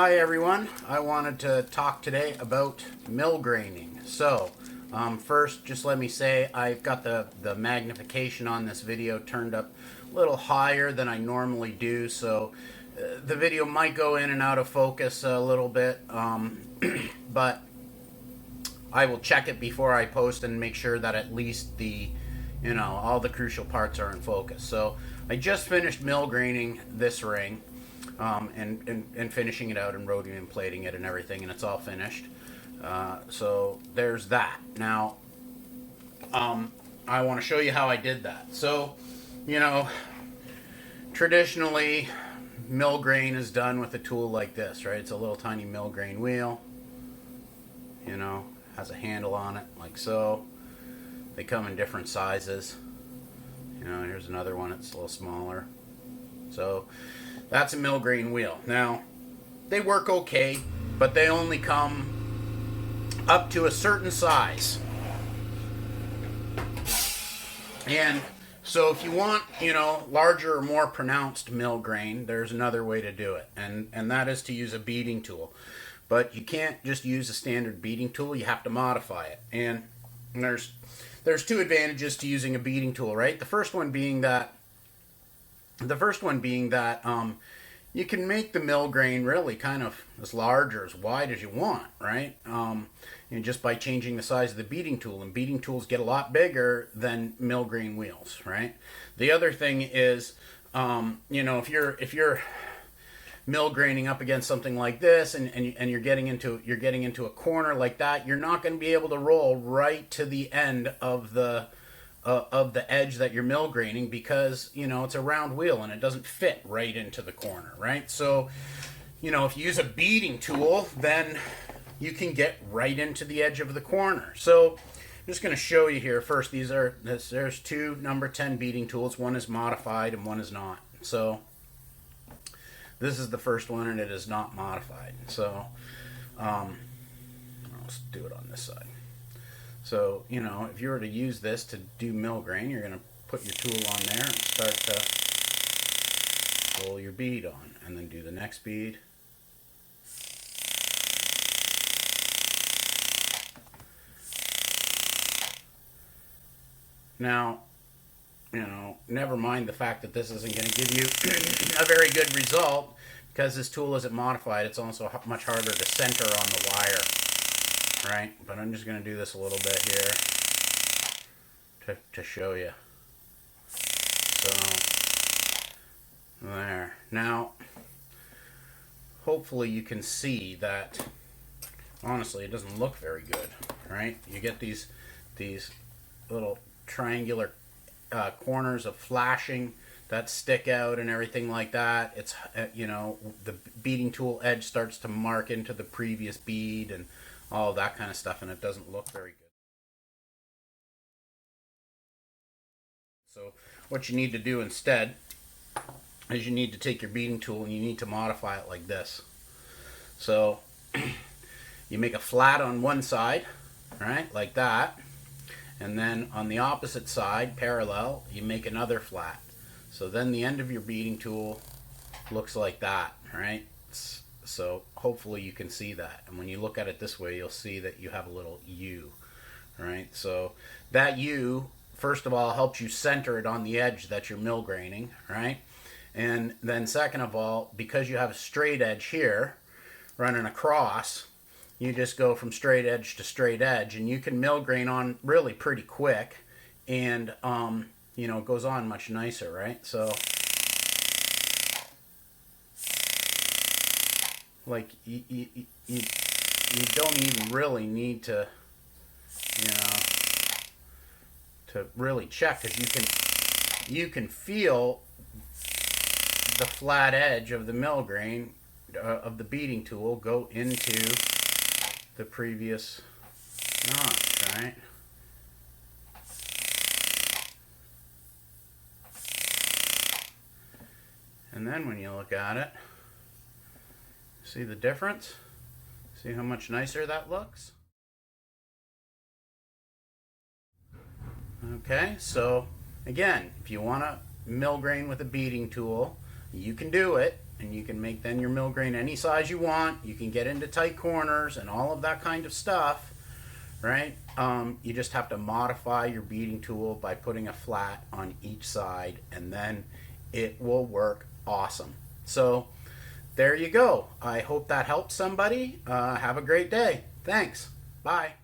Hi everyone, I wanted to talk today about milgraining. First just let me say I've got the magnification on this video turned up a little higher than I normally do, so the video might go in and out of focus a little bit, but I will check it before I post and make sure that at least all the crucial parts are in focus. So I just finished milgraining this ring. And finishing it out and rhodium plating it and everything, and it's all finished. So there's that. Now, I want to show you how I did that. So, traditionally, milgrain is done with a tool like this, right? It's a little tiny milgrain wheel. Has a handle on it, like so. They come in different sizes. Here's another one. It's a little smaller. So that's a milgrain wheel. Now, they work okay, but they only come up to a certain size. And so if you want, larger or more pronounced milgrain, there's another way to do it, and that is to use a beading tool. But you can't just use a standard beading tool, you have to modify it. And there's two advantages to using a beading tool, right? The first one being that you can make the milgrain really kind of as large or as wide as you want, right? Just by changing the size of the beading tool, and beading tools get a lot bigger than milgrain wheels, right? The other thing is, if you're milgraining up against something like this, and you're getting into a corner like that, you're not going to be able to roll right to the end of the edge that you're milgraining, because it's a round wheel and it doesn't fit right into the corner, right? So if you use a beading tool, then you can get right into the edge of the corner. So I'm just going to show you here first. There's two number 10 beading tools. One is modified and one is not. So this is the first one, and it is not modified. So let's do it on this side. So, if you were to use this to do milgrain, you're going to put your tool on there and start to roll your bead on, and then do the next bead. Now, never mind the fact that this isn't going to give you a very good result, because this tool isn't modified. It's also much harder to center on the wire. Right, but I'm just going to do this a little bit here to show you. So, there. Now, hopefully you can see that, honestly, it doesn't look very good, right? You get these little triangular corners of flashing that stick out and everything like that. It's, the beading tool edge starts to mark into the previous bead and all that kind of stuff, and it doesn't look very good. So what you need to do instead is you need to take your beading tool and you need to modify it like this. So you make a flat on one side, right, like that, and then on the opposite side, parallel, you make another flat. So then the end of your beading tool looks like that, right? So hopefully you can see that, and when you look at it this way, you'll see that you have a little U, right? So that U, first of all, helps you center it on the edge that you're milgraining, right? And then second of all, because you have a straight edge here running across, you just go from straight edge to straight edge, and you can milgrain on really pretty quick, and it goes on much nicer, right? So like you don't even really need to to really check, because you can feel the flat edge of the milgrain of the beading tool go into the previous notch, right? And then when you look at it, see the difference? See how much nicer that looks? Okay, so again, if you want to milgrain with a beading tool, you can do it. and you can make then your Milgrain any size you want. You can get into tight corners and all of that kind of stuff, right? You just have to modify your beading tool by putting a flat on each side, and then it will work awesome. So there you go. I hope that helps somebody. Have a great day. Thanks. Bye.